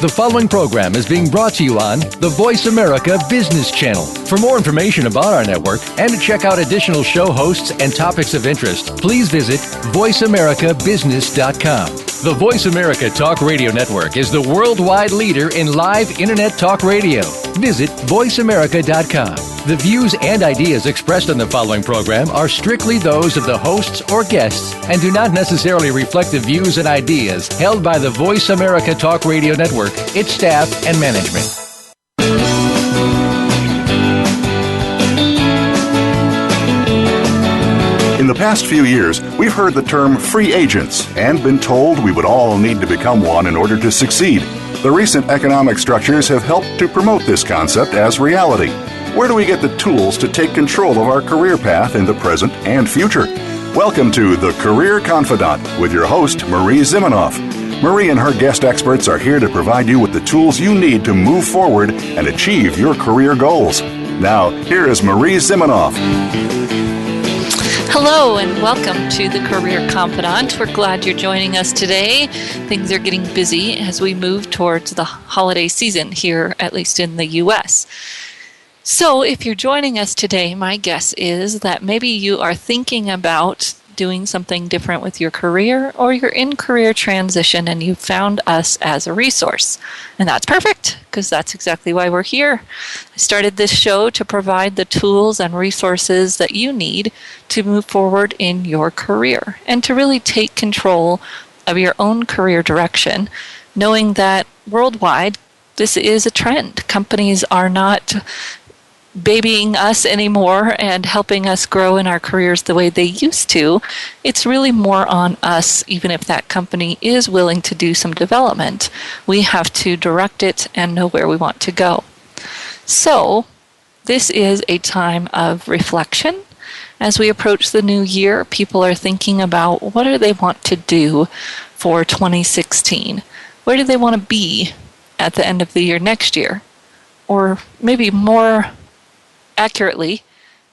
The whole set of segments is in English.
The following program is being brought to you on the Voice America Business Channel. For more information about our network and to check out additional show hosts and topics of interest, please visit voiceamericabusiness.com. The Voice America Talk Radio Network is the worldwide leader in live Internet talk radio. Visit voiceamerica.com. The views and ideas expressed on the following program are strictly those of the hosts or guests and do not necessarily reflect the views and ideas held by the Voice America Talk Radio Network, its staff, and management. In the past few years, we've heard the term free agents and been told we would all need to become one in order to succeed. The recent economic structures have helped to promote this concept as reality. Where do we get the tools to take control of our career path in the present and future? Welcome to The Career Confidant with your host, Marie Zimenoff. Marie and her guest experts are here to provide you with the tools you need to move forward and achieve your career goals. Now, here is Marie Zimenoff. Hello and welcome to the Career Confidant. We're glad you're joining us today. Things are getting busy as we move towards the holiday season here, at least in the U.S. So if you're joining us today, my guess is that maybe you are thinking about doing something different with your career, or you're in career transition and you found us as a resource. And that's perfect, because that's exactly why we're here. I started this show to provide the tools and resources that you need to move forward in your career and to really take control of your own career direction, knowing that worldwide this is a trend. Companies are not babying us anymore and helping us grow in our careers the way they used to. It's really more on us, even if that company is willing to do some development. We have to direct it and know where we want to go. So, this is a time of reflection. As we approach the new year, people are thinking about what do they want to do for 2016? Where do they want to be at the end of the year next year? Or maybe more accurately,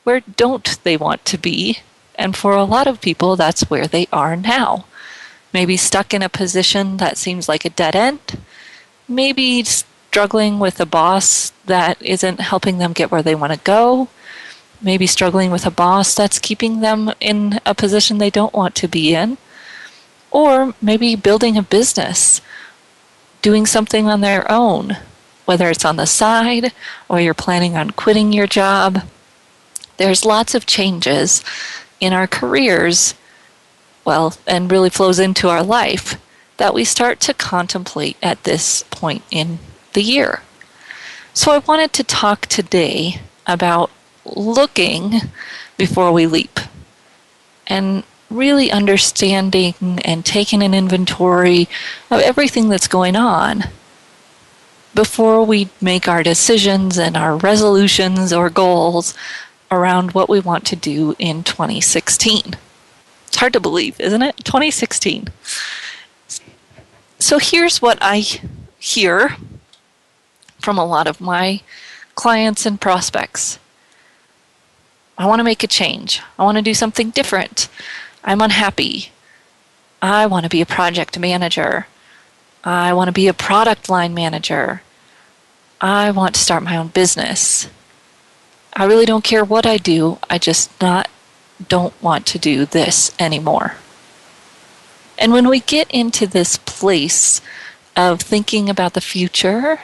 where don't they want to be? And for a lot of people, that's where they are now. Maybe stuck in a position that seems like a dead end. Maybe struggling with a boss that isn't helping them get where they want to go. Maybe struggling with a boss that's keeping them in a position they don't want to be in. Or maybe building a business, doing something on their own, whether it's on the side or you're planning on quitting your job. There's lots of changes in our careers, and really flows into our life, that we start to contemplate at this point in the year. So I wanted to talk today about looking before we leap and really understanding and taking an inventory of everything that's going on before we make our decisions and our resolutions or goals around what we want to do in 2016. It's hard to believe, isn't it? 2016. So here's what I hear from a lot of my clients and prospects. I want to make a change. I want to do something different. I'm unhappy. I want to be a project manager. I want to be a product line manager. I want to start my own business. I really don't care what I do. I just don't want to do this anymore. And when we get into this place of thinking about the future,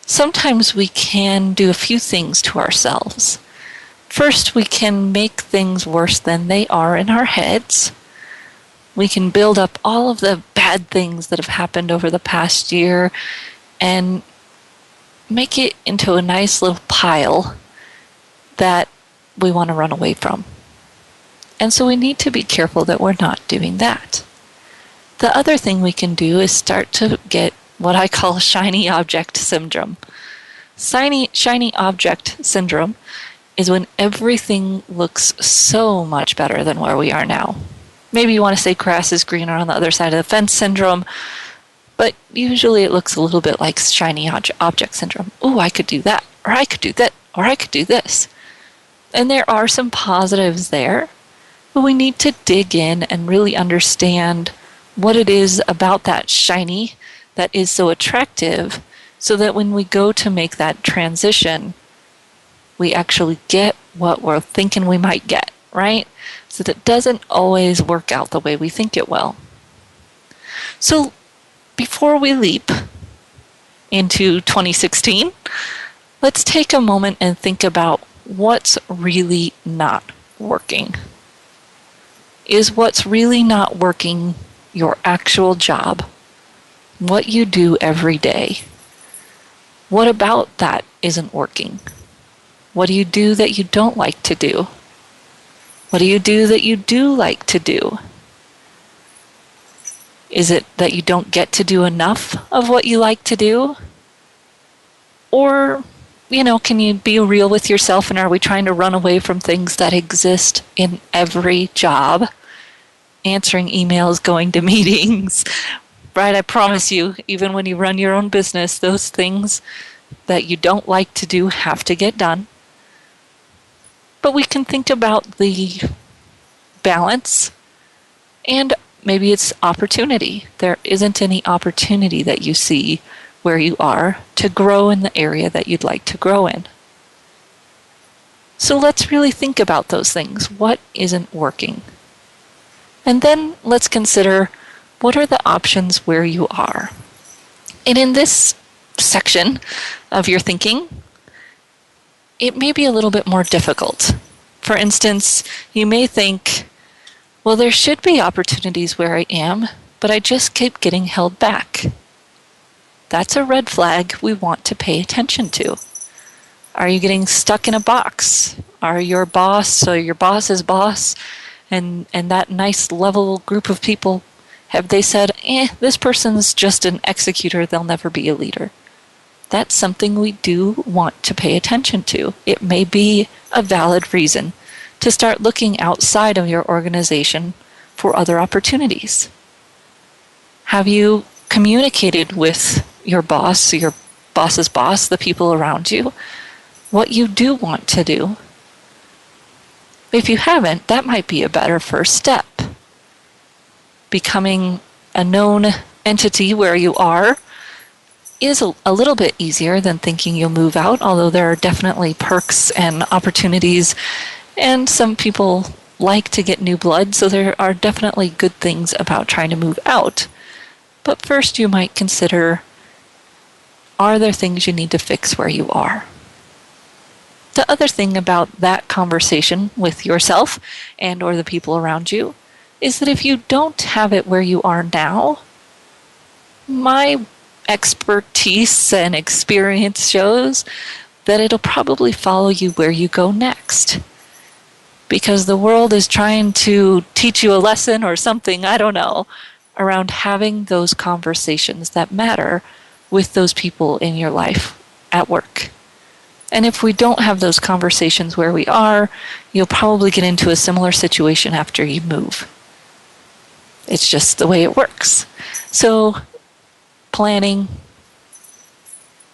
sometimes we can do a few things to ourselves. First, we can make things worse than they are in our heads. We can build up all of the bad things that have happened over the past year and make it into a nice little pile that we want to run away from. And so we need to be careful that we're not doing that. The other thing we can do is start to get what I call shiny object syndrome. Shiny object syndrome is when everything looks so much better than where we are now. Maybe you want to say grass is greener on the other side of the fence syndrome, but usually it looks a little bit like shiny object syndrome. Oh, I could do that, or I could do that, or I could do this. And there are some positives there, but we need to dig in and really understand what it is about that shiny that is so attractive so that when we go to make that transition, we actually get what we're thinking we might get, right? So that doesn't always work out the way we think it will. So before we leap into 2016, let's take a moment and think about what's really not working. Is what's really not working your actual job? What you do every day? What about that isn't working? What do you do that you don't like to do? What do you do that you do like to do? Is it that you don't get to do enough of what you like to do? Or, can you be real with yourself, and are we trying to run away from things that exist in every job? Answering emails, going to meetings, right? I promise you, even when you run your own business, those things that you don't like to do have to get done. But we can think about the balance, and maybe it's opportunity. There isn't any opportunity that you see where you are to grow in the area that you'd like to grow in. So let's really think about those things. What isn't working? And then let's consider, what are the options where you are? And in this section of your thinking, it may be a little bit more difficult. For instance, you may think, well, there should be opportunities where I am, but I just keep getting held back. That's a red flag we want to pay attention to. Are you getting stuck in a box? Are your boss or your boss's boss and that nice level group of people, have they said, this person's just an executor, they'll never be a leader? That's something we do want to pay attention to. It may be a valid reason to start looking outside of your organization for other opportunities. Have you communicated with your boss, your boss's boss, the people around you, what you do want to do? If you haven't, that might be a better first step. Becoming a known entity where you are is a little bit easier than thinking you'll move out, although there are definitely perks and opportunities, and some people like to get new blood, so there are definitely good things about trying to move out. But first you might consider, are there things you need to fix where you are? The other thing about that conversation with yourself and or the people around you is that if you don't have it where you are now, my expertise and experience shows that it'll probably follow you where you go next. Because the world is trying to teach you a lesson or something, I don't know, around having those conversations that matter with those people in your life at work. And if we don't have those conversations where we are, you'll probably get into a similar situation after you move. It's just the way it works. So, planning,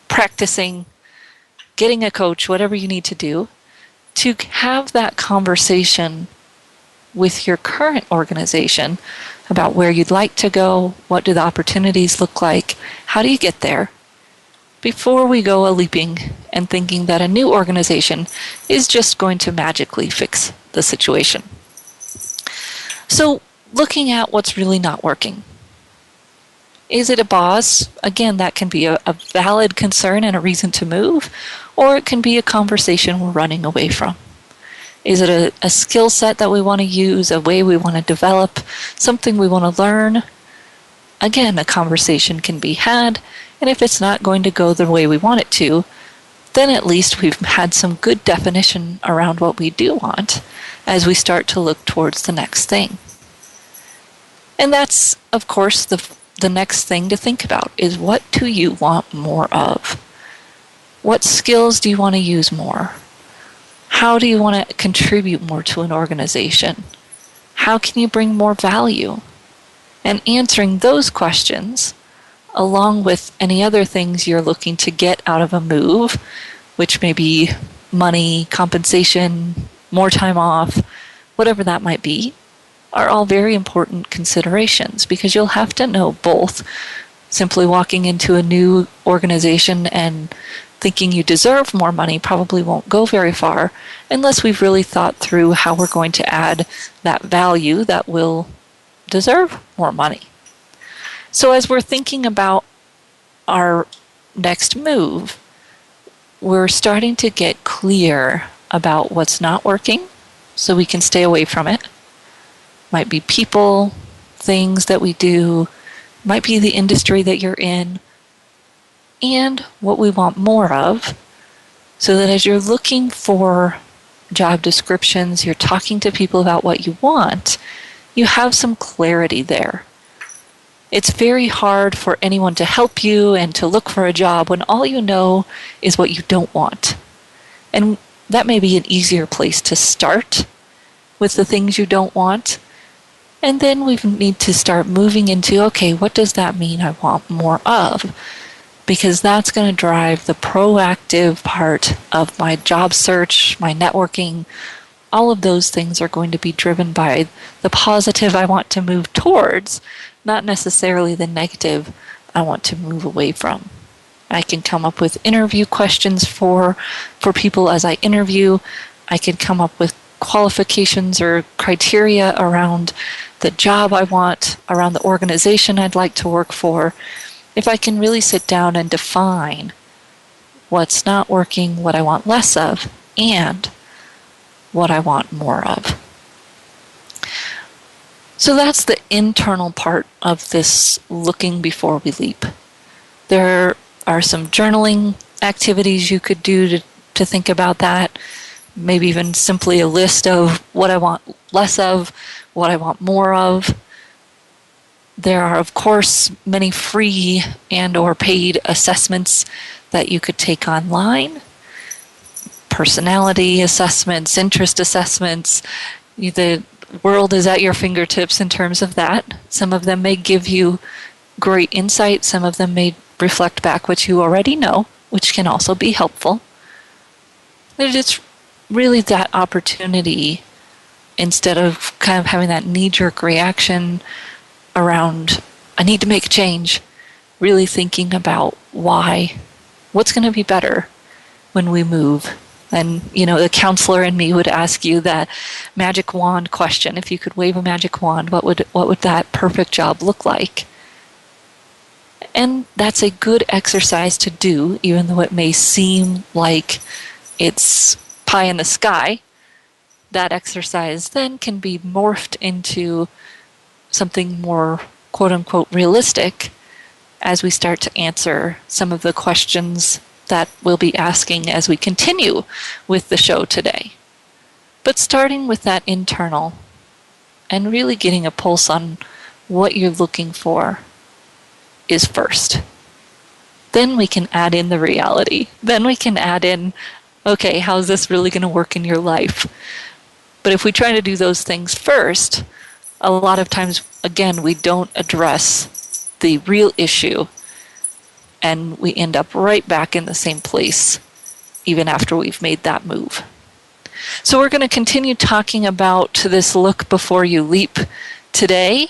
practicing, getting a coach, whatever you need to do, to have that conversation with your current organization about where you'd like to go, what do the opportunities look like, how do you get there, before we go leaping and thinking that a new organization is just going to magically fix the situation. So, looking at what's really not working. Is it a boss? Again, that can be a valid concern and a reason to move, or it can be a conversation we're running away from. Is it a skill set that we want to use, a way we want to develop, something we want to learn? Again, a conversation can be had, and if it's not going to go the way we want it to, then at least we've had some good definition around what we do want as we start to look towards the next thing. And that's, of course, the next thing to think about is, what do you want more of? What skills do you want to use more? How do you want to contribute more to an organization? How can you bring more value? And answering those questions, along with any other things you're looking to get out of a move, which may be money, compensation, more time off, whatever that might be, are all very important considerations, because you'll have to know both Simply walking into a new organization and thinking you deserve more money probably won't go very far unless we've really thought through how we're going to add that value that will deserve more money. So as we're thinking about our next move, we're starting to get clear about what's not working so we can stay away from it. Might be people, things that we do, might be the industry that you're in, and what we want more of, so that as you're looking for job descriptions, you're talking to people about what you want, you have some clarity there. It's very hard for anyone to help you and to look for a job when all you know is what you don't want. And that may be an easier place to start with the things you don't want. And then we need to start moving into, okay, what does that mean I want more of? Because that's going to drive the proactive part of my job search, my networking. All of those things are going to be driven by the positive I want to move towards, not necessarily the negative I want to move away from. I can come up with interview questions for people as I interview. I can come up with qualifications or criteria around the job I want, around the organization I'd like to work for. If I can really sit down and define what's not working, what I want less of, and what I want more of. So that's the internal part of this looking before we leap. There are some journaling activities you could do to think about that. Maybe even simply a list of what I want less of, what I want more of. There are, of course, many free and or paid assessments that you could take online. Personality assessments, interest assessments. The world is at your fingertips in terms of that. Some of them may give you great insight. Some of them may reflect back what you already know, which can also be helpful. It's really that opportunity, instead of kind of having that knee-jerk reaction around, I need to make a change, really thinking about why, what's going to be better when we move. And, the counselor in me would ask you that magic wand question. If you could wave a magic wand, what would that perfect job look like? And that's a good exercise to do, even though it may seem like it's pie in the sky. That exercise then can be morphed into something more quote-unquote realistic as we start to answer some of the questions that we'll be asking as we continue with the show today. But starting with that internal and really getting a pulse on what you're looking for is first. Then we can add in the reality. Then we can add in, okay, how's this really going to work in your life? But if we try to do those things first, a lot of times, again, we don't address the real issue, and we end up right back in the same place, even after we've made that move. So we're going to continue talking about this look before you leap today.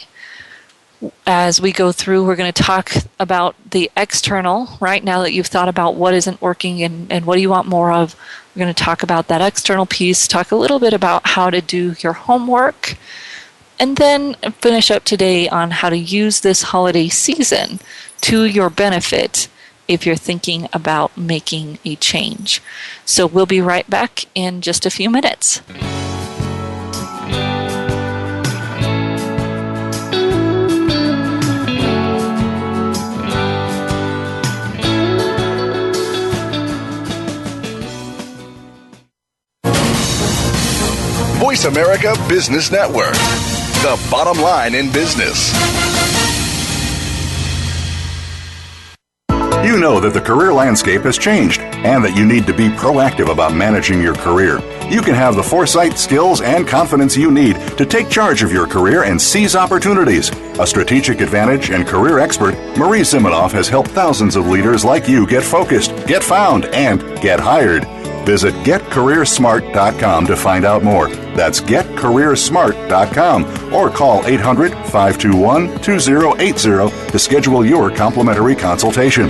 As we go through, we're going to talk about the external, right? Now that you've thought about what isn't working and what do you want more of, we're going to talk about that external piece, talk a little bit about how to do your homework, and then finish up today on how to use this holiday season to your benefit if you're thinking about making a change. So we'll be right back in just a few minutes. Voice America Business Network, the bottom line in business. You know that the career landscape has changed and that you need to be proactive about managing your career. You can have the foresight, skills, and confidence you need to take charge of your career and seize opportunities. A strategic advantage and career expert, Marie Zimenoff has helped thousands of leaders like you get focused, get found, and get hired. Visit GetCareerSmart.com to find out more. That's getcareersmart.com or call 800-521-2080 to schedule your complimentary consultation.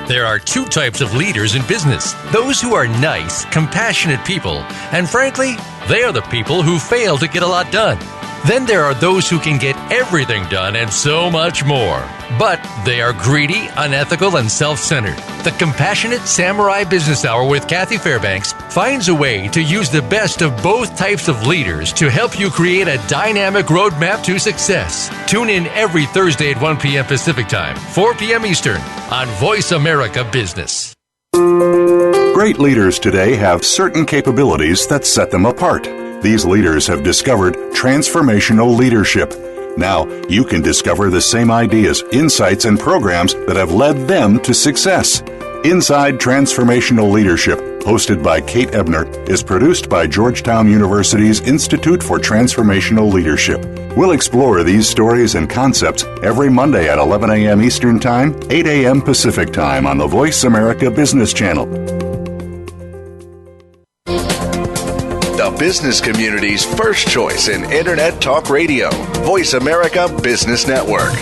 There are two types of leaders in business. Those who are nice, compassionate people, and frankly, they are the people who fail to get a lot done. Then there are those who can get everything done and so much more. But they are greedy, unethical, and self-centered. The Compassionate Samurai Business Hour with Kathy Fairbanks finds a way to use the best of both types of leaders to help you create a dynamic roadmap to success. Tune in every Thursday at 1 p.m. Pacific Time, 4 p.m. Eastern on Voice America Business. Great leaders today have certain capabilities that set them apart. These leaders have discovered transformational leadership. Now, you can discover the same ideas, insights, and programs that have led them to success. Inside Transformational Leadership, hosted by Kate Ebner, is produced by Georgetown University's Institute for Transformational Leadership. We'll explore these stories and concepts every Monday at 11 a.m. Eastern Time, 8 a.m. Pacific Time on the Voice America Business Channel. The business community's first choice in Internet Talk Radio. Voice America Business Network.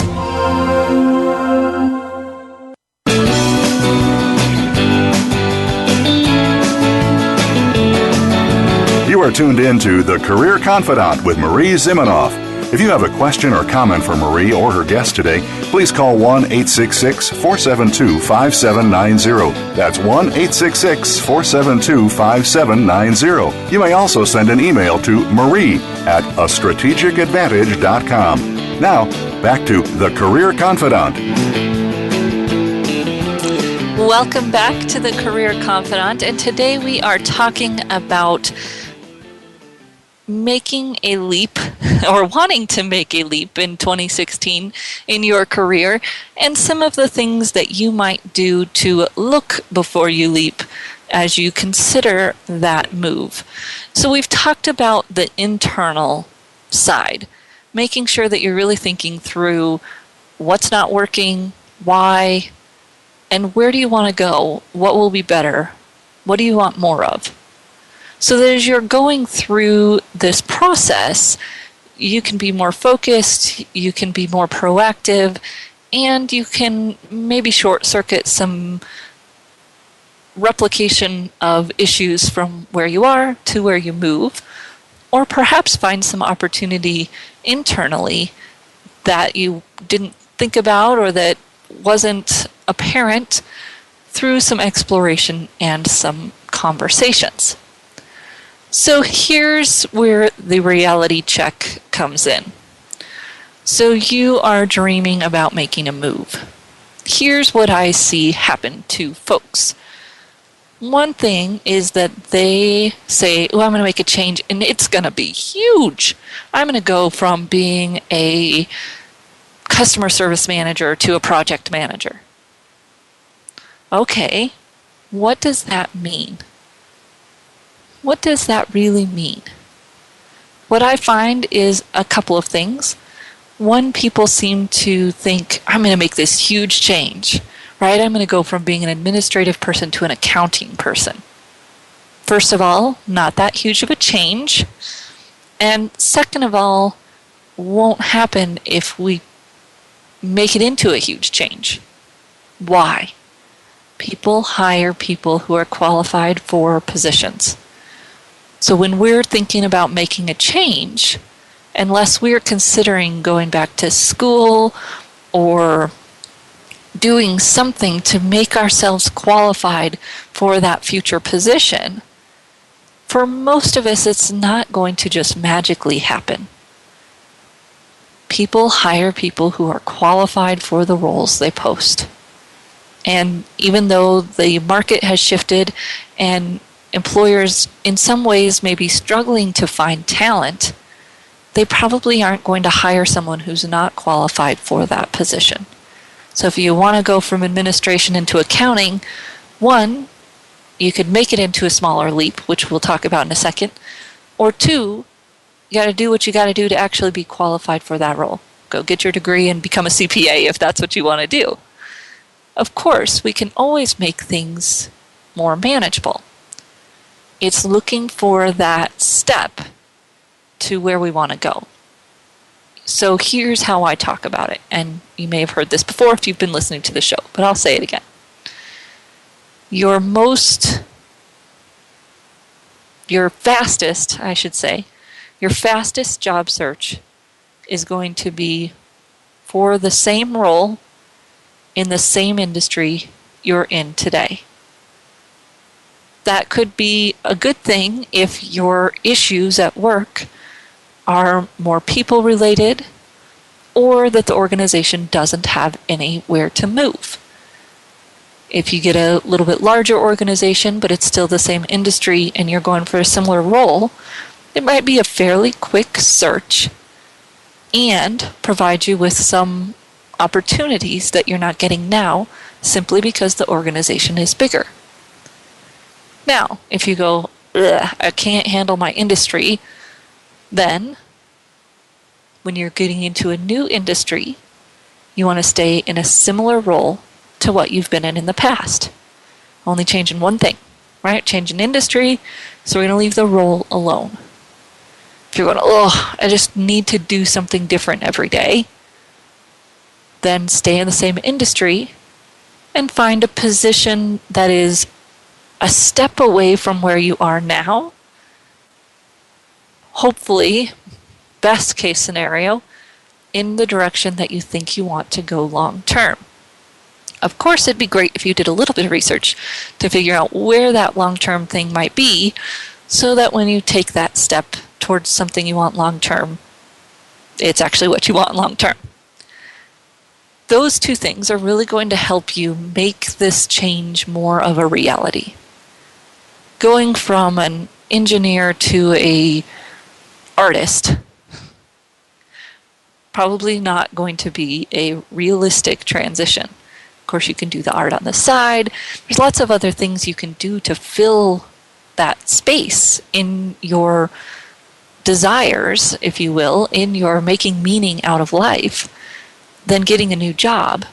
You are tuned in to The Career Confidant with Marie Zimenoff. If you have a question or comment for Marie or her guest today, please call 1-866-472-5790. That's 1-866-472-5790. You may also send an email to marie@astrategicadvantage.com. Now, back to The Career Confidant. Welcome back to the Career Confidant, and today we are talking about making a leap or wanting to make a leap in 2016 in your career, and some of the things that you might do to look before you leap as you consider that move. So we've talked about the internal side, making sure that you're really thinking through what's not working, why, and where do you want to go? What will be better? What do you want more of? So that as you're going through this process, you can be more focused, you can be more proactive, and you can maybe short-circuit some replication of issues from where you are to where you move, or perhaps find some opportunity internally that you didn't think about or that wasn't apparent through some exploration and some conversations. So here's where the reality check comes in. So you are dreaming about making a move. Here's what I see happen to folks. One thing is that they say, oh, I'm going to make a change, and it's going to be huge. I'm going to go from being a customer service manager to a project manager. Okay, what does that mean? What does that really mean? What I find is a couple of things. One, people seem to think, I'm going to make this huge change, right? I'm going to go from being an administrative person to an accounting person. First of all, not that huge of a change. And second of all, won't happen if we make it into a huge change. Why? People hire people who are qualified for positions. So when we're thinking about making a change, unless we're considering going back to school or doing something to make ourselves qualified for that future position, for most of us, it's not going to just magically happen. People hire people who are qualified for the roles they post. And even though the market has shifted and employers in some ways may be struggling to find talent, they probably aren't going to hire someone who's not qualified for that position. So if you want to go from administration into accounting, one, you could make it into a smaller leap, which we'll talk about in a second, or two, you got to do what you got to do to actually be qualified for that role. Go get your degree and become a CPA if that's what you want to do. Of course, we can always make things more manageable. It's looking for that step to where we want to go. So here's how I talk about it. And you may have heard this before if you've been listening to the show, but I'll say it again. Your fastest job search is going to be for the same role in the same industry you're in today. That could be a good thing if your issues at work are more people related or that the organization doesn't have anywhere to move. If you get a little bit larger organization, but it's still the same industry and you're going for a similar role, it might be a fairly quick search and provide you with some opportunities that you're not getting now simply because the organization is bigger. Now, if you go, I can't handle my industry, then when you're getting into a new industry, you want to stay in a similar role to what you've been in the past. Only changing one thing, right? Changing industry, so we're going to leave the role alone. If you're going, I just need to do something different every day, then stay in the same industry and find a position that is a step away from where you are now. Hopefully, best case scenario, in the direction that you think you want to go long term. Of course, it'd be great if you did a little bit of research to figure out where that long term thing might be, so that when you take that step towards something you want long term, it's actually what you want long term. Those two things are really going to help you make this change more of a reality. Going from an engineer to an artist, probably not going to be a realistic transition. Of course, you can do the art on the side. There's lots of other things you can do to fill that space in your desires, if you will, in your making meaning out of life, than getting a new job.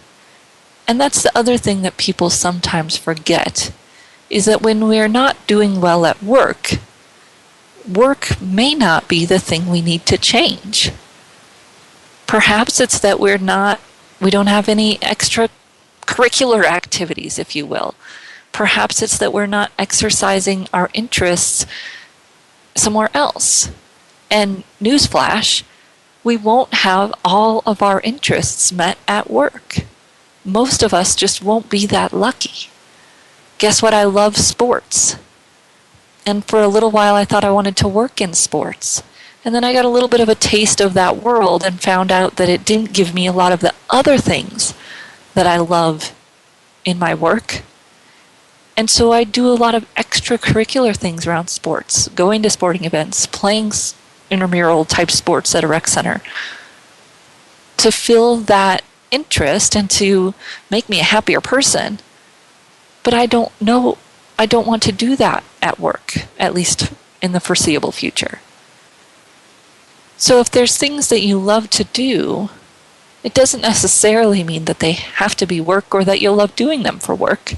And that's the other thing that people sometimes forget, is that when we're not doing well at work, work may not be the thing we need to change. Perhaps it's that we don't have any extra curricular activities, if you will. Perhaps it's that we're not exercising our interests somewhere else. And newsflash, we won't have all of our interests met at work. Most of us just won't be that lucky. Guess what? I love sports. And for a little while I thought I wanted to work in sports. And then I got a little bit of a taste of that world and found out that it didn't give me a lot of the other things that I love in my work. And so I do a lot of extracurricular things around sports, going to sporting events, playing intramural type sports at a rec center to fill that interest and to make me a happier person. But I don't want to do that at work, at least in the foreseeable future. So if there's things that you love to do, it doesn't necessarily mean that they have to be work or that you'll love doing them for work.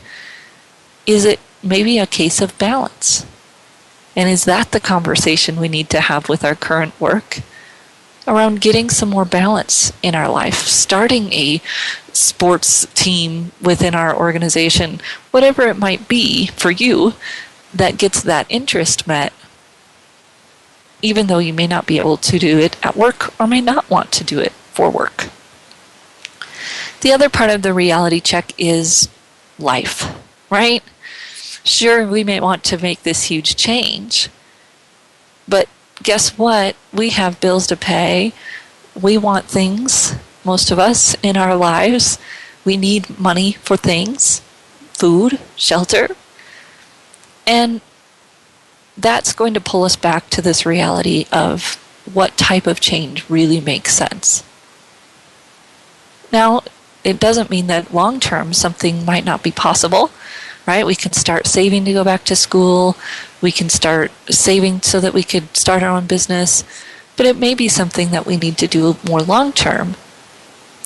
Is it maybe a case of balance? And is that the conversation we need to have with our current work? Around getting some more balance in our life, starting a sports team within our organization, whatever it might be for you that gets that interest met, even though you may not be able to do it at work or may not want to do it for work. The other part of the reality check is life, right? Sure, we may want to make this huge change, but guess what? We have bills to pay. We want things, most of us, in our lives. We need money for things, food, shelter. And that's going to pull us back to this reality of what type of change really makes sense. Now, it doesn't mean that long-term something might not be possible, right? We can start saving to go back to school. We can start saving so that we could start our own business. But it may be something that we need to do more long-term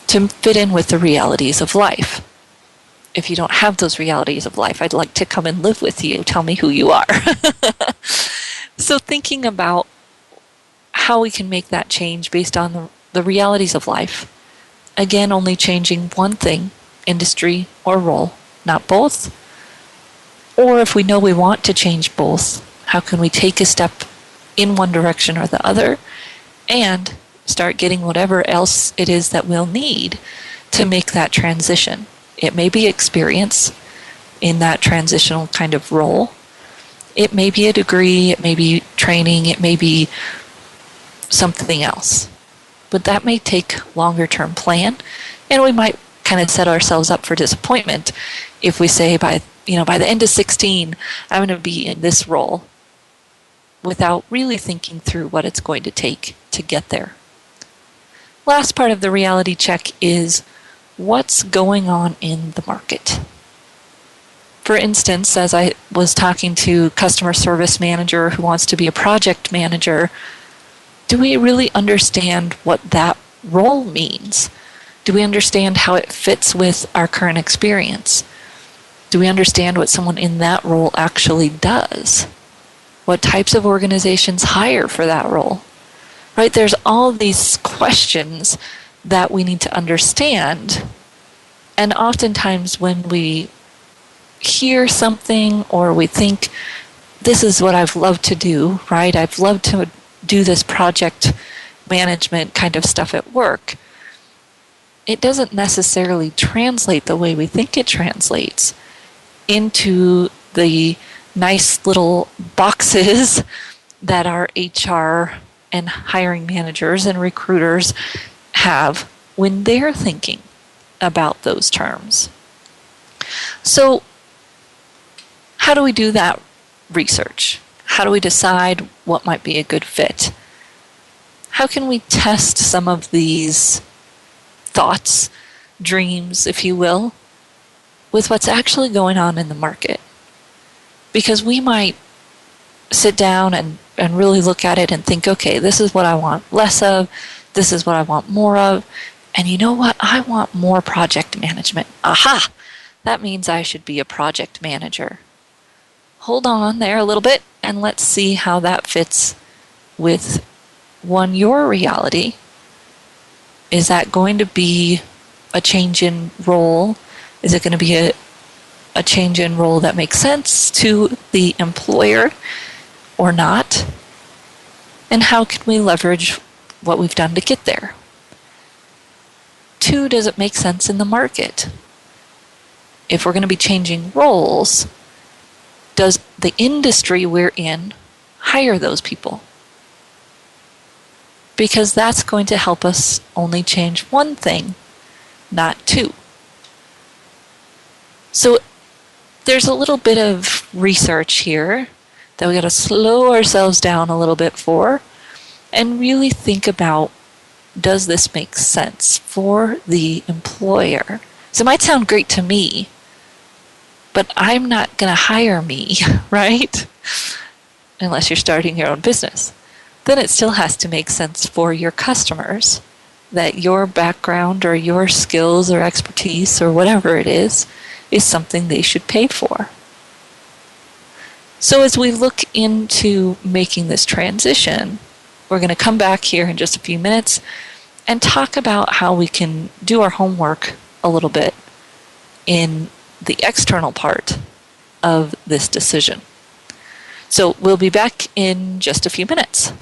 to fit in with the realities of life. If you don't have those realities of life, I'd like to come and live with you. Tell me who you are. So thinking about how we can make that change based on the realities of life. Again, only changing one thing, industry or role, not both. Or if we know we want to change both, how can we take a step in one direction or the other and start getting whatever else it is that we'll need to make that transition? It may be experience in that transitional kind of role. It may be a degree, it may be training, it may be something else. But that may take longer term plan, and we might kind of set ourselves up for disappointment if we say by the end of 16, I'm going to be in this role without really thinking through what it's going to take to get there. Last part of the reality check is what's going on in the market. For instance, as I was talking to a customer service manager who wants to be a project manager, do we really understand what that role means? Do we understand how it fits with our current experience? Do we understand what someone in that role actually does? What types of organizations hire for that role? Right? There's all these questions that we need to understand. And oftentimes when we hear something or we think, this is what I've loved to do, right? I've loved to do this project management kind of stuff at work. It doesn't necessarily translate the way we think it translates into the nice little boxes that our HR and hiring managers and recruiters have when they're thinking about those terms. So, how do we do that research? How do we decide what might be a good fit? How can we test some of these thoughts, dreams, if you will, with what's actually going on in the market? Because we might sit down and really look at it and think, okay, this is what I want less of, this is what I want more of, and you know what? I want more project management. Aha! That means I should be a project manager. Hold on there a little bit and let's see how that fits with your reality. Is that going to be a change in role? Is it going to be a change in role that makes sense to the employer or not? And how can we leverage what we've done to get there? 2, does it make sense in the market? If we're going to be changing roles, does the industry we're in hire those people? Because that's going to help us only change one thing, not 2. So there's a little bit of research here that we got to slow ourselves down a little bit for and really think about, does this make sense for the employer? So it might sound great to me, but I'm not going to hire me, right? Unless you're starting your own business. Then it still has to make sense for your customers, that your background or your skills or expertise or whatever it is something they should pay for. So as we look into making this transition, we're going to come back here in just a few minutes and talk about how we can do our homework a little bit in the external part of this decision. So we'll be back in just a few minutes.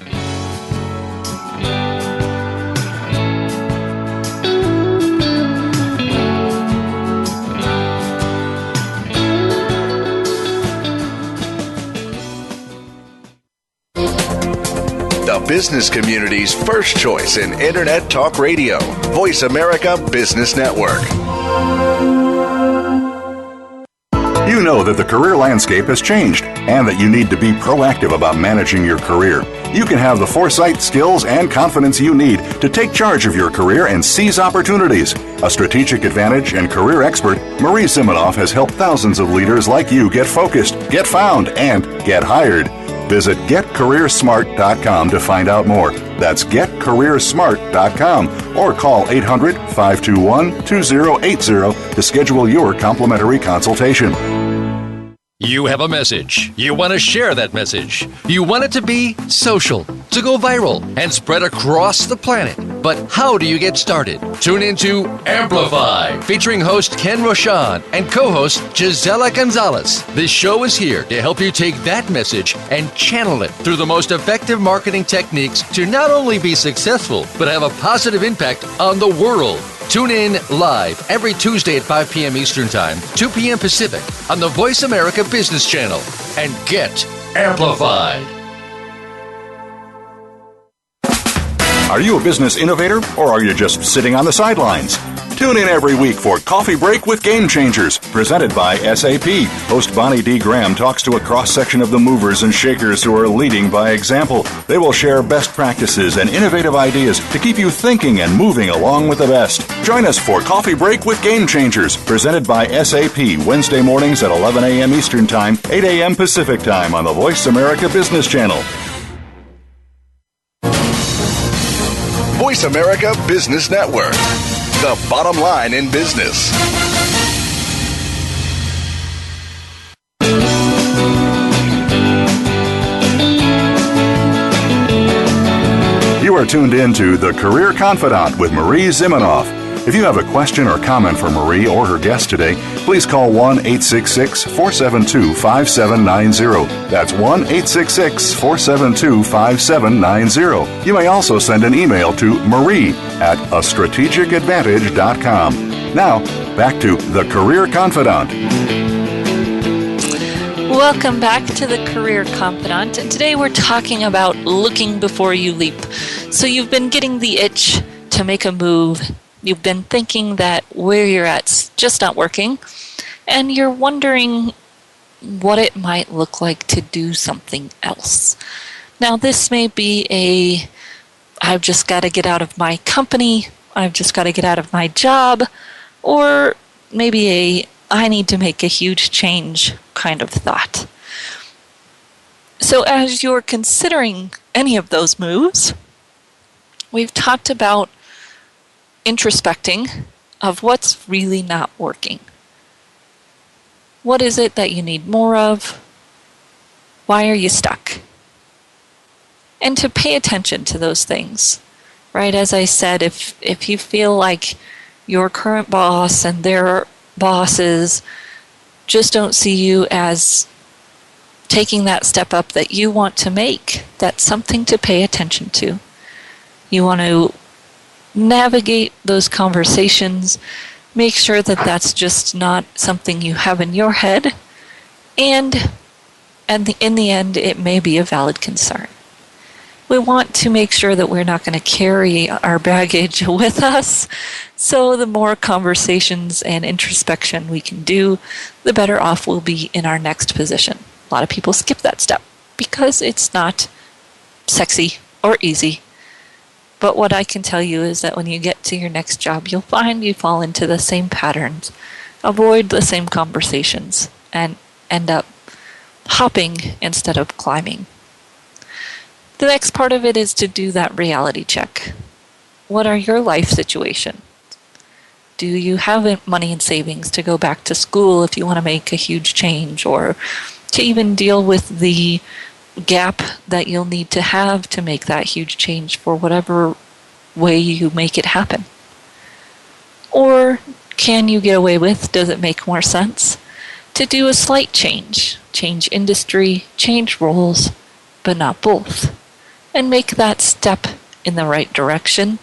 The business community's first choice in Internet Talk Radio. Voice America Business Network. You know that the career landscape has changed and that you need to be proactive about managing your career. You can have the foresight, skills, and confidence you need to take charge of your career and seize opportunities. A strategic advantage and career expert, Marie Zimenoff has helped thousands of leaders like you get focused, get found, and get hired. Visit getcareersmart.com to find out more. That's getcareersmart.com or call 800-521-2080 to schedule your complimentary consultation. You have a message. You want to share that message. You want it to be social, to go viral, and spread across the planet. But how do you get started? Tune into Amplify, featuring host Ken Roshan and co-host Gisela Gonzalez. This show is here to help you take that message and channel it through the most effective marketing techniques to not only be successful, but have a positive impact on the world. Tune in live every Tuesday at 5 p.m. Eastern Time, 2 p.m. Pacific on the Voice America Business Channel, and get amplified. Are you a business innovator, or are you just sitting on the sidelines? Tune in every week for Coffee Break with Game Changers, presented by SAP. Host Bonnie D. Graham talks to a cross-section of the movers and shakers who are leading by example. They will share best practices and innovative ideas to keep you thinking and moving along with the best. Join us for Coffee Break with Game Changers, presented by SAP, Wednesday mornings at 11 a.m. Eastern Time, 8 a.m. Pacific Time on the Voice America Business Channel. Voice America Business Network, the bottom line in business. You are tuned in to The Career Confidant with Marie Zimenoff. If you have a question or comment for Marie or her guest today, please call 1-866-472-5790. That's 1-866-472-5790. You may also send an email to marie@astrategicadvantage.com. Now, back to The Career Confidant. Welcome back to the Career Confidant, and today we're talking about looking before you leap. So you've been getting the itch to make a move. You've been thinking that where you're at's just not working, and you're wondering what it might look like to do something else. Now, this may be I've just got to get out of my company, I've just got to get out of my job, or maybe I need to make a huge change kind of thought. So as you're considering any of those moves, we've talked about introspecting of what's really not working. What is it that you need more of? Why are you stuck? And to pay attention to those things, right? As I said, if you feel like your current boss and their bosses just don't see you as taking that step up that you want to make, that's something to pay attention to. You want to navigate those conversations, make sure that that's just not something you have in your head, and in the end, it may be a valid concern. We want to make sure that we're not going to carry our baggage with us, so the more conversations and introspection we can do, the better off we'll be in our next position. A lot of people skip that step because it's not sexy or easy. But what I can tell you is that when you get to your next job, you'll find you fall into the same patterns, avoid the same conversations, and end up hopping instead of climbing. The next part of it is to do that reality check. What are your life situations? Do you have money in savings to go back to school if you want to make a huge change, or to even deal with the gap that you'll need to have to make that huge change for whatever way you make it happen? Or can you get away with, does it make more sense to do a slight change industry, change roles, but not both, and make that step in the right direction,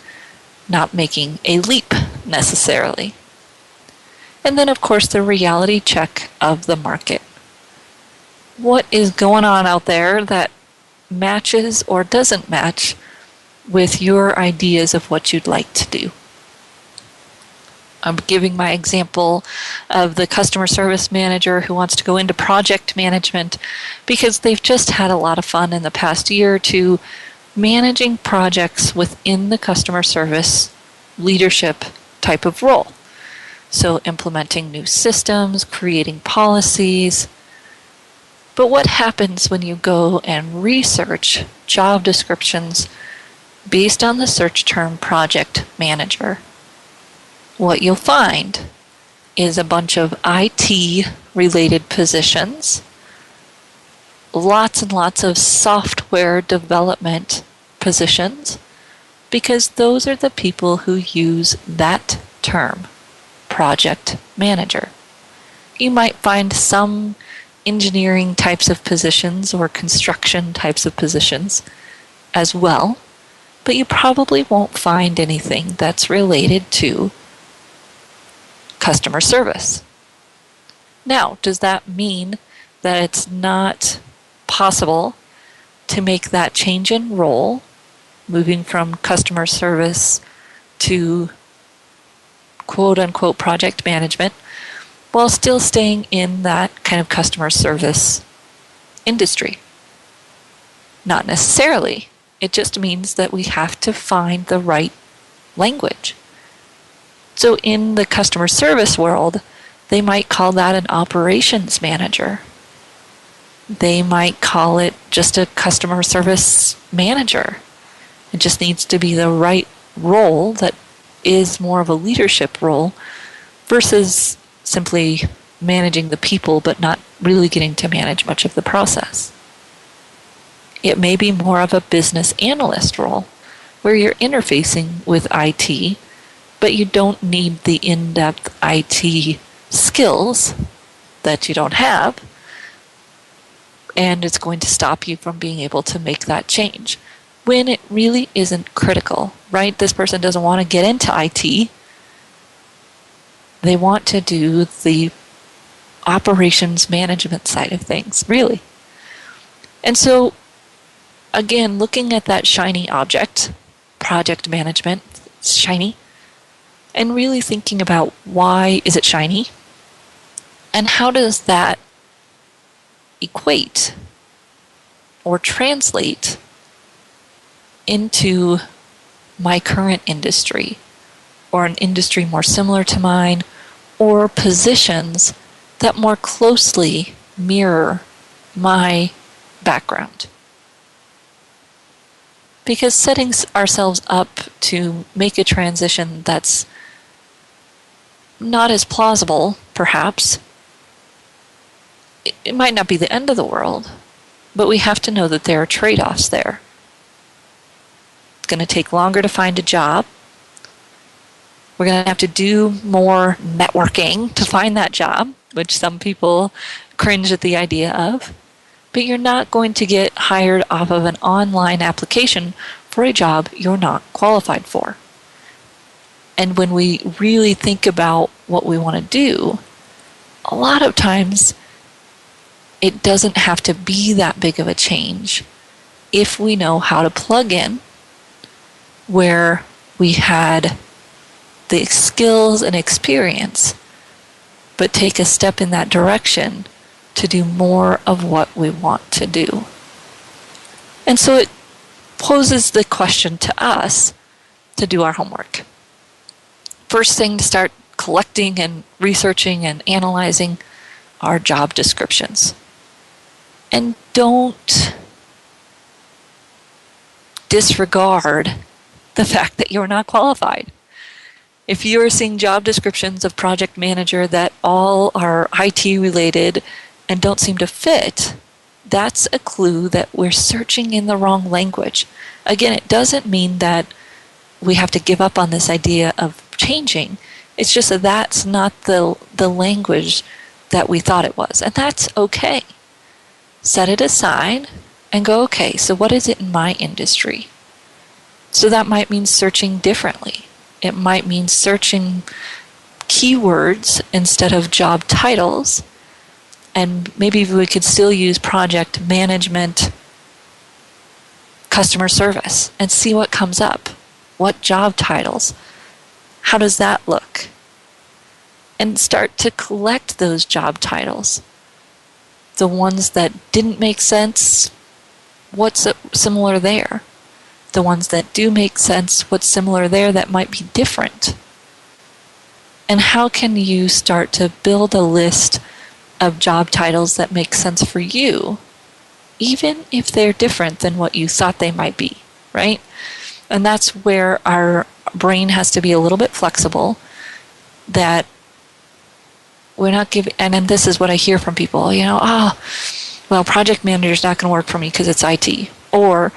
not making a leap necessarily? And then, of course, the reality check of the market. What is going on out there that matches or doesn't match with your ideas of what you'd like to do? I'm giving my example of the customer service manager who wants to go into project management because they've just had a lot of fun in the past year or two managing projects within the customer service leadership type of role. So implementing new systems, creating policies. But what happens when you go and research job descriptions based on the search term project manager? What you'll find is a bunch of IT-related positions lots and lots of software development positions, because those are the people who use that term, project manager. You might find some engineering types of positions or construction types of positions as well, but you probably won't find anything that's related to customer service. Now, does that mean that it's not possible to make that change in role, moving from customer service to quote-unquote project management, while still staying in that kind of customer service industry? Not necessarily. It just means that we have to find the right language. So in the customer service world, they might call that an operations manager. They might call it just a customer service manager. It just needs to be the right role that is more of a leadership role versus simply managing the people but not really getting to manage much of the process. It may be more of a business analyst role where you're interfacing with IT, but you don't need the in-depth IT skills that you don't have, and it's going to stop you from being able to make that change when it really isn't critical, right? This person doesn't want to get into IT. They want to do the operations management side of things, really. And so, again, looking at that shiny object, project management, it's shiny, and really thinking about why is it shiny, and how does that equate or translate into my current industry, or an industry more similar to mine, or positions that more closely mirror my background. Because setting ourselves up to make a transition that's not as plausible, perhaps, it might not be the end of the world, but we have to know that there are trade-offs there. It's going to take longer to find a job. We're going to have to do more networking to find that job, which some people cringe at the idea of. But you're not going to get hired off of an online application for a job you're not qualified for. And when we really think about what we want to do, a lot of times it doesn't have to be that big of a change if we know how to plug in where we had the skills and experience, but take a step in that direction to do more of what we want to do. And so it poses the question to us to do our homework. First thing, to start collecting and researching and analyzing our job descriptions. And don't disregard the fact that you're not qualified. If you are seeing job descriptions of project manager that all are IT related and don't seem to fit, that's a clue that we're searching in the wrong language. Again, it doesn't mean that we have to give up on this idea of changing. It's just that that's not the language that we thought it was. And that's okay. Set it aside and go, okay, so what is it in my industry? So that might mean searching differently. It might mean searching keywords instead of job titles. And maybe we could still use project management, customer service, and see what comes up. What job titles? How does that look? And start to collect those job titles. The ones that didn't make sense, what's similar there? The ones that do make sense, what's similar there that might be different? And how can you start to build a list of job titles that make sense for you, even if they're different than what you thought they might be, right? And that's where our brain has to be a little bit flexible, that we're not giving, and then this is what I hear from people, well, project manager is not going to work for me because it's IT. Or,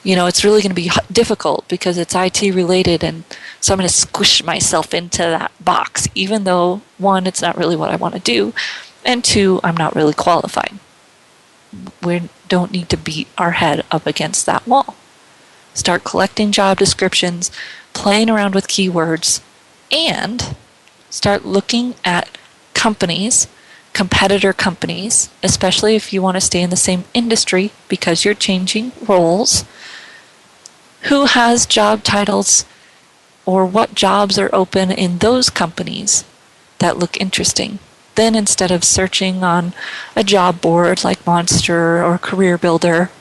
it's really going to be difficult because it's IT related, and so I'm going to squish myself into that box, even though, one, it's not really what I want to do, and two, I'm not really qualified. We don't need to beat our head up against that wall. Start collecting job descriptions, playing around with keywords, and start looking at companies, competitor companies, especially if you want to stay in the same industry because you're changing roles, who has job titles or what jobs are open in those companies that look interesting. Then instead of searching on a job board like Monster or Career Builder,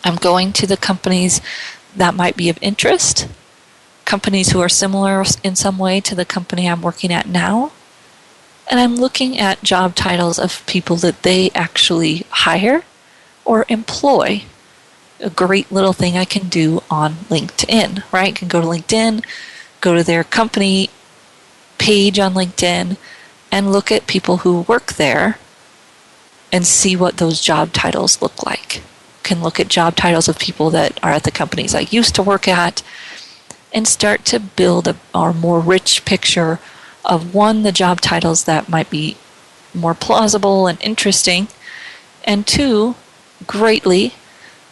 I'm going to the companies that might be of interest, companies who are similar in some way to the company I'm working at now, and I'm looking at job titles of people that they actually hire or employ. A great little thing I can do on LinkedIn, right? I can go to LinkedIn, go to their company page on LinkedIn, and look at people who work there and see what those job titles look like. Can look at job titles of people that are at the companies I used to work at and start to build a more rich picture of, one, the job titles that might be more plausible and interesting, and two, greatly,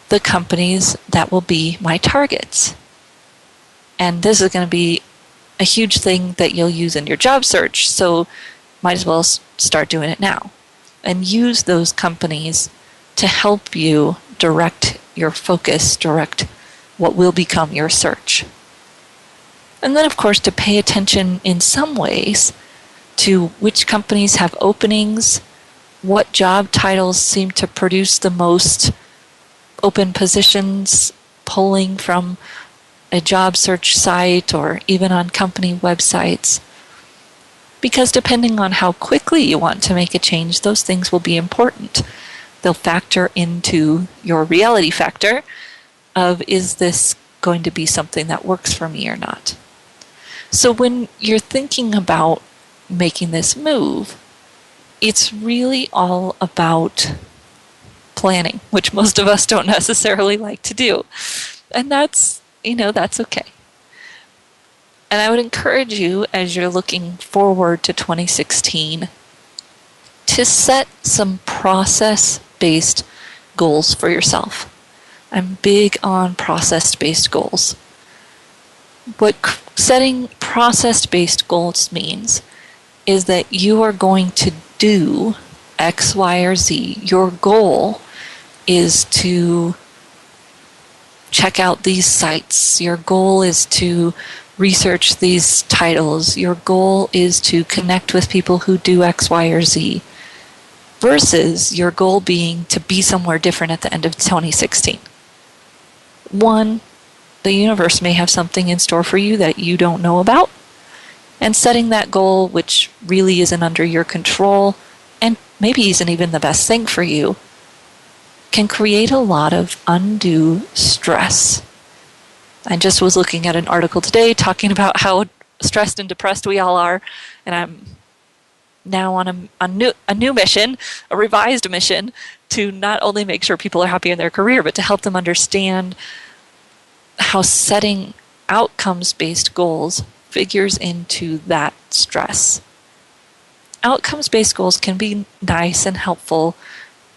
the companies that will be my targets. And this is going to be a huge thing that you'll use in your job search, so might as well start doing it now. And use those companies to help you direct your focus, direct what will become your search. And then, of course, to pay attention in some ways to which companies have openings, what job titles seem to produce the most open positions, pulling from a job search site or even on company websites. Because depending on how quickly you want to make a change, those things will be important. They'll factor into your reality factor of, is this going to be something that works for me or not? So when you're thinking about making this move, it's really all about planning, which most of us don't necessarily like to do. And that's okay. And I would encourage you, as you're looking forward to 2016, to set some process-based goals for yourself. I'm big on process-based goals. What setting process-based goals means is that you are going to do X, Y, or Z. Your goal is to check out these sites. Your goal is to research these titles. Your goal is to connect with people who do X, Y, or Z. Versus your goal being to be somewhere different at the end of 2016. One, the universe may have something in store for you that you don't know about. And setting that goal, which really isn't under your control, and maybe isn't even the best thing for you, can create a lot of undue stress. I just was looking at an article today talking about how stressed and depressed we all are, and I'm now on a new mission, a revised mission, to not only make sure people are happy in their career, but to help them understand how setting outcomes-based goals figures into that stress. Outcomes-based goals can be nice and helpful.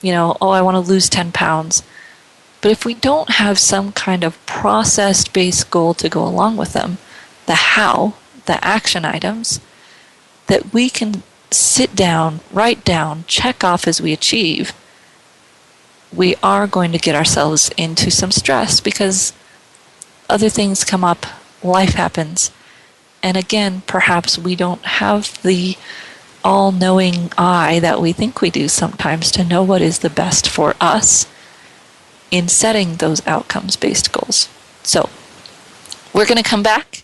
I want to lose 10 pounds. But if we don't have some kind of process-based goal to go along with them, the how, the action items, that we can sit down, write down, check off as we achieve, we are going to get ourselves into some stress because other things come up, life happens, and again, perhaps we don't have the all-knowing eye that we think we do sometimes to know what is the best for us in setting those outcomes-based goals. So, we're going to come back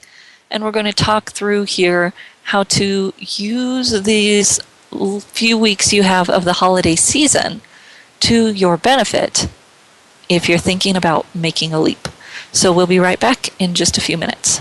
and we're going to talk through here how to use these few weeks you have of the holiday season to your benefit if you're thinking about making a leap. So we'll be right back in just a few minutes.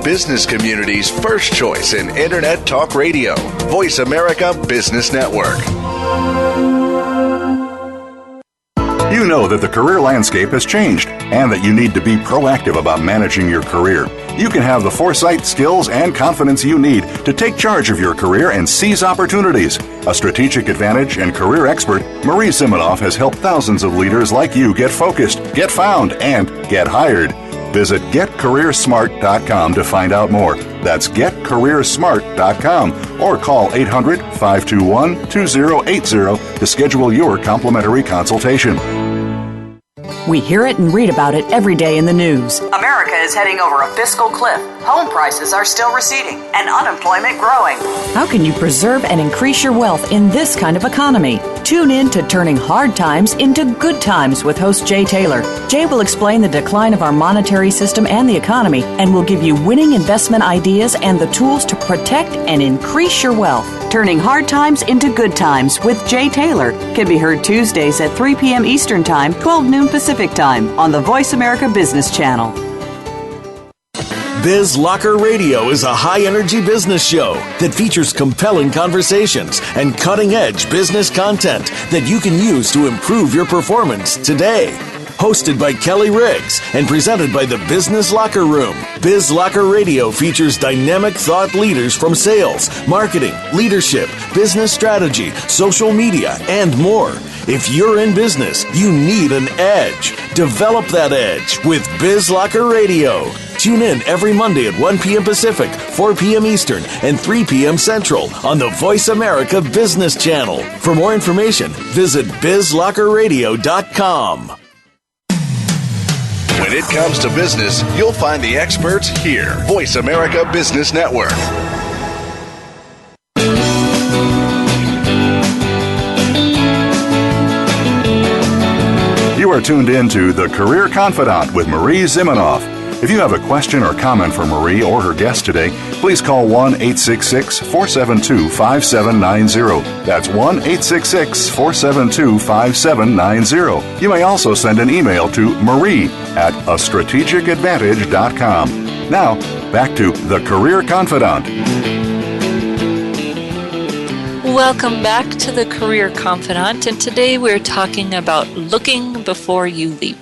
business community's first choice in Internet Talk Radio, Voice America Business Network. You know that the career landscape has changed and that you need to be proactive about managing your career. You can have the foresight, skills, and confidence you need to take charge of your career and seize opportunities. A strategic advantage and career expert, Marie Zimenoff has helped thousands of leaders like you get focused, get found, and get hired. Visit getcareersmart.com to find out more. That's getcareersmart.com or call 800-521-2080 to schedule your complimentary consultation. We hear it and read about it every day in the news. America is heading over a fiscal cliff. Home prices are still receding and unemployment growing. How can you preserve and increase your wealth in this kind of economy? Tune in to Turning Hard Times into Good Times with host Jay Taylor. Jay will explain the decline of our monetary system and the economy and will give you winning investment ideas and the tools to protect and increase your wealth. Turning Hard Times into Good Times with Jay Taylor can be heard Tuesdays at 3 p.m. Eastern Time, 12 noon Pacific Time on the Voice America Business Channel. Biz Locker Radio is a high-energy business show that features compelling conversations and cutting-edge business content that you can use to improve your performance today. Hosted by Kelly Riggs and presented by the Business Locker Room, Biz Locker Radio features dynamic thought leaders from sales, marketing, leadership, business strategy, social media, and more. If you're in business, you need an edge. Develop that edge with Biz Locker Radio. Tune in every Monday at 1 p.m. Pacific, 4 p.m. Eastern, and 3 p.m. Central on the Voice America Business Channel. For more information, visit bizlockerradio.com. When it comes to business, you'll find the experts here. Voice America Business Network. You are tuned in to The Career Confidant with Marie Zimenoff. If you have a question or comment for Marie or her guest today, please call 1-866-472-5790. That's 1-866-472-5790. You may also send an email to marie@astrategicadvantage.com. Now, back to The Career Confidant. Welcome back to the Career Confidant, and today we're talking about looking before you leap.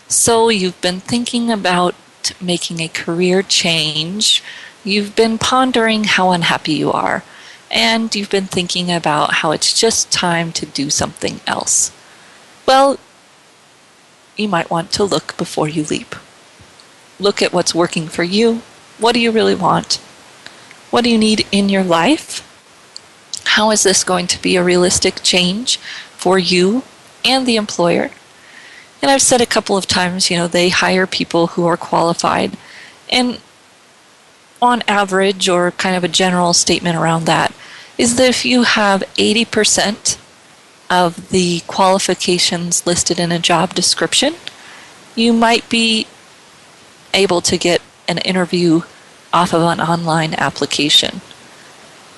So you've been thinking about making a career change, you've been pondering how unhappy you are, and you've been thinking about how it's just time to do something else. Well, you might want to look before you leap. Look at what's working for you. What do you really want? What do you need in your life? How is this going to be a realistic change for you and the employer? And I've said a couple of times, they hire people who are qualified. And on average, or kind of a general statement around that, is that if you have 80% of the qualifications listed in a job description, you might be able to get an interview off of an online application.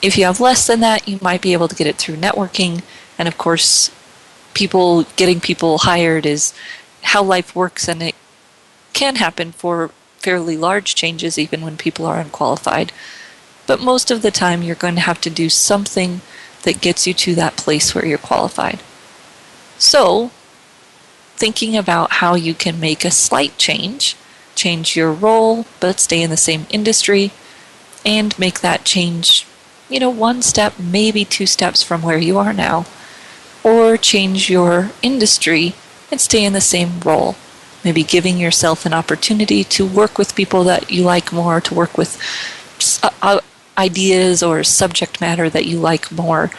If you have less than that, you might be able to get it through networking. And of course, getting people hired is how life works, and it can happen for fairly large changes even when people are unqualified. But most of the time, you're going to have to do something that gets you to that place where you're qualified. So, thinking about how you can make a slight change your role, but stay in the same industry, and make that change, one step, maybe 2 steps from where you are now, or change your industry and stay in the same role. Maybe giving yourself an opportunity to work with people that you like more, to work with ideas or subject matter that you like more,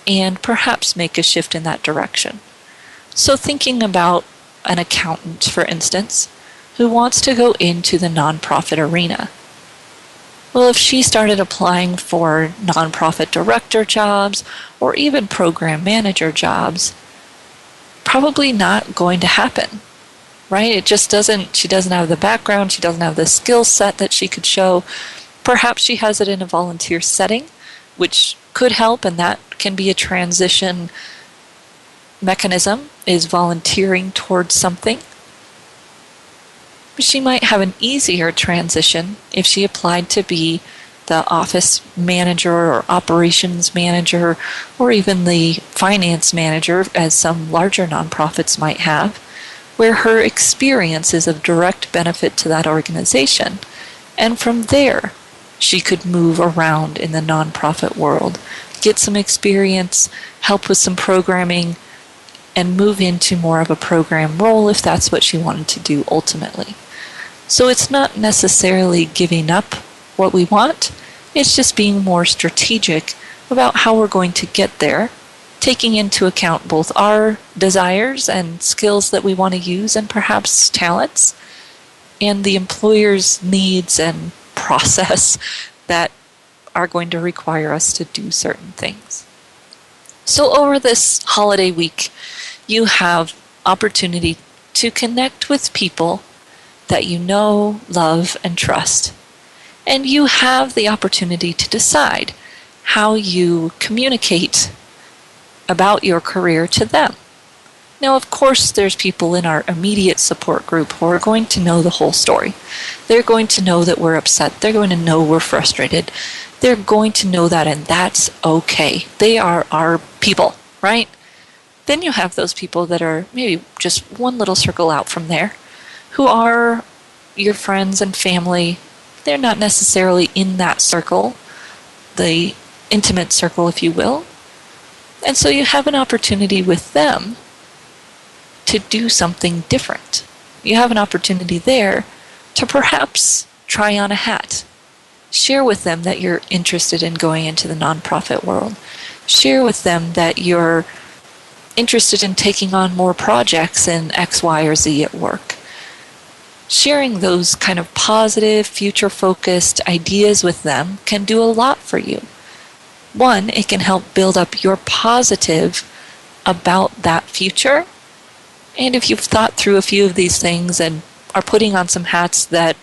and perhaps make a shift in that direction. So thinking about an accountant, for instance, who wants to go into the nonprofit arena. Well, if she started applying for nonprofit director jobs or even program manager jobs, probably not going to happen, right? She doesn't have the background, she doesn't have the skill set that she could show. Perhaps she has it in a volunteer setting, which could help, and that can be a transition mechanism, is volunteering towards something. But she might have an easier transition if she applied to be the office manager or operations manager or even the finance manager, as some larger nonprofits might have, where her experience is of direct benefit to that organization. And from there, she could move around in the nonprofit world, get some experience, help with some programming, and move into more of a program role if that's what she wanted to do ultimately. So it's not necessarily giving up what we want, it's just being more strategic about how we're going to get there, taking into account both our desires and skills that we want to use and perhaps talents, and the employer's needs and process that are going to require us to do certain things. So over this holiday week, you have opportunity to connect with people that you know, love, and trust. And you have the opportunity to decide how you communicate about your career to them. Now, of course, there's people in our immediate support group who are going to know the whole story. They're going to know that we're upset. They're going to know we're frustrated. They're going to know that, and that's okay. They are our people, right? Then you have those people that are maybe just one little circle out from there, who are your friends and family. They're not necessarily in that circle, the intimate circle, if you will. And so you have an opportunity with them to do something different. You have an opportunity there to perhaps try on a hat. Share with them that you're interested in going into the nonprofit world. Share with them that you're interested in taking on more projects in X, Y, or Z at work. Sharing those kind of positive, future-focused ideas with them can do a lot for you. One, it can help build up your positive about that future. And if you've thought through a few of these things and are putting on some hats that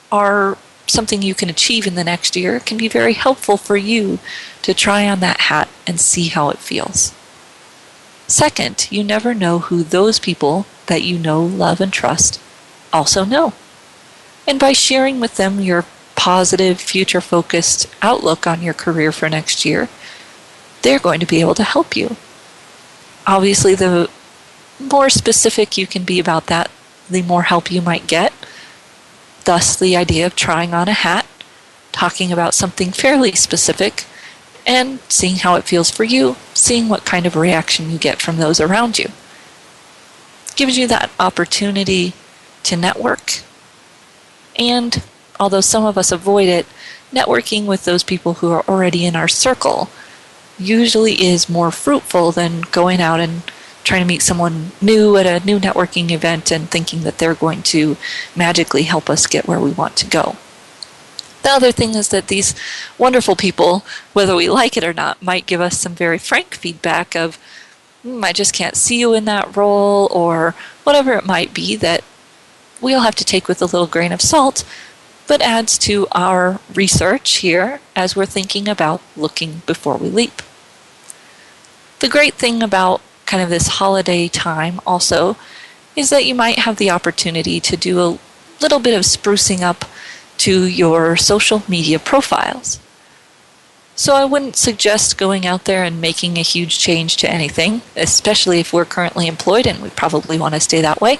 are something you can achieve in the next year, it can be very helpful for you to try on that hat and see how it feels. Second, you never know who those people that you know, love, and trust also know. And by sharing with them your positive, future-focused outlook on your career for next year, they're going to be able to help you. Obviously, the more specific you can be about that, the more help you might get. Thus, the idea of trying on a hat, talking about something fairly specific, and seeing how it feels for you, seeing what kind of reaction you get from those around you. Gives you that opportunity to network. And although some of us avoid it, networking with those people who are already in our circle usually is more fruitful than going out and trying to meet someone new at a new networking event and thinking that they're going to magically help us get where we want to go. The other thing is that these wonderful people, whether we like it or not, might give us some very frank feedback of, I just can't see you in that role, or whatever it might be that we'll have to take with a little grain of salt, but adds to our research here as we're thinking about looking before we leap. The great thing about kind of this holiday time also is that you might have the opportunity to do a little bit of sprucing up to your social media profiles. So I wouldn't suggest going out there and making a huge change to anything, especially if we're currently employed, and we probably want to stay that way.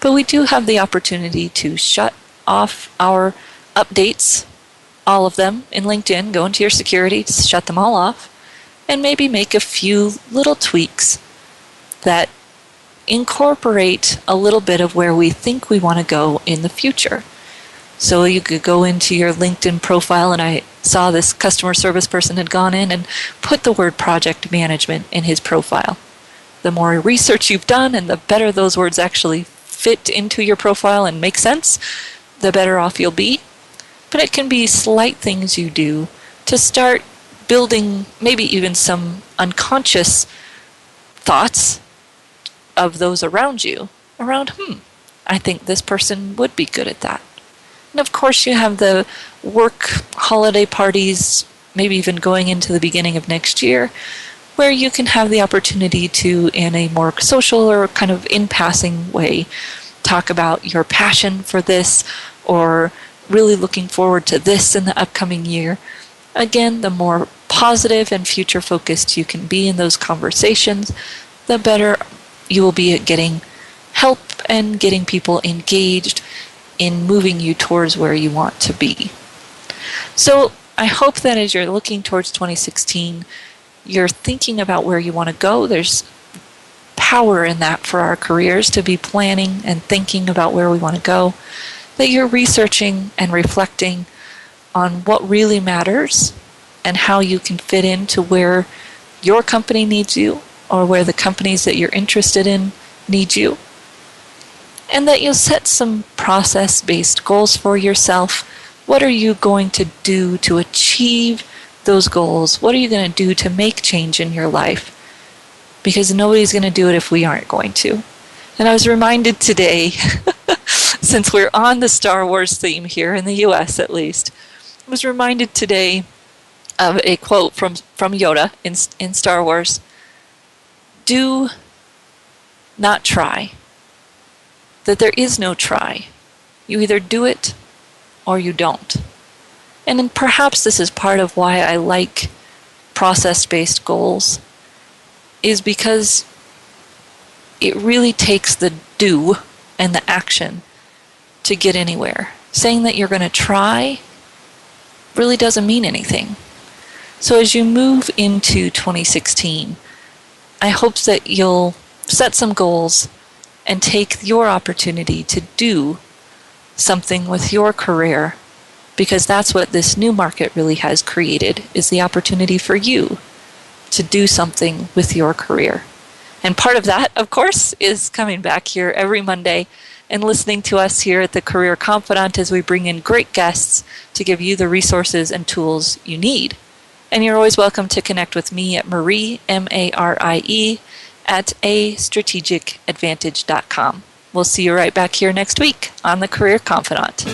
But we do have the opportunity to shut off our updates, all of them in LinkedIn, go into your security, shut them all off, and maybe make a few little tweaks that incorporate a little bit of where we think we want to go in the future. So you could go into your LinkedIn profile, and I saw this customer service person had gone in and put the word project management in his profile. The more research you've done and the better those words actually fit into your profile and make sense, the better off you'll be. But it can be slight things you do to start building maybe even some unconscious thoughts of those around you around, I think this person would be good at that. And of course you have the work holiday parties, maybe even going into the beginning of next year, where you can have the opportunity to, in a more social or kind of in-passing way, talk about your passion for this or really looking forward to this in the upcoming year. Again, the more positive and future focused you can be in those conversations, the better you will be at getting help and getting people engaged in moving you towards where you want to be. So I hope that as you're looking towards 2016, you're thinking about where you want to go. There's power in that for our careers to be planning and thinking about where we want to go, that you're researching and reflecting on what really matters and how you can fit into where your company needs you or where the companies that you're interested in need you. And that you'll set some process-based goals for yourself. What are you going to do to achieve those goals? What are you going to do to make change in your life? Because nobody's going to do it if we aren't going to. And I was reminded today, since we're on the Star Wars theme here in the U.S. at least, I was reminded today of a quote from Yoda in Star Wars. Do not try. That there is no try. You either do it or you don't. And then perhaps this is part of why I like process-based goals, is because it really takes the do and the action to get anywhere. Saying that you're going to try really doesn't mean anything. So as you move into 2016, I hope that you'll set some goals and take your opportunity to do something with your career, because that's what this new market really has created, is the opportunity for you to do something with your career. And part of that, of course, is coming back here every Monday and listening to us here at the Career Confidante as we bring in great guests to give you the resources and tools you need. And you're always welcome to connect with me at Marie, M-A-R-I-E, at astrategicadvantage.com. We'll see you right back here next week on the Career Confidante.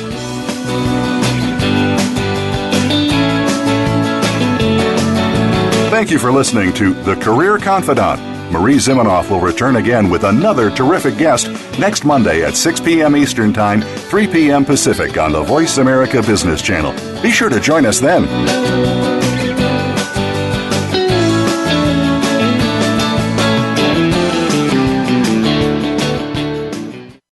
Thank you for listening to The Career Confidante. Marie Zimenoff will return again with another terrific guest next Monday at 6 p.m. Eastern Time, 3 p.m. Pacific on the Voice America Business Channel. Be sure to join us then.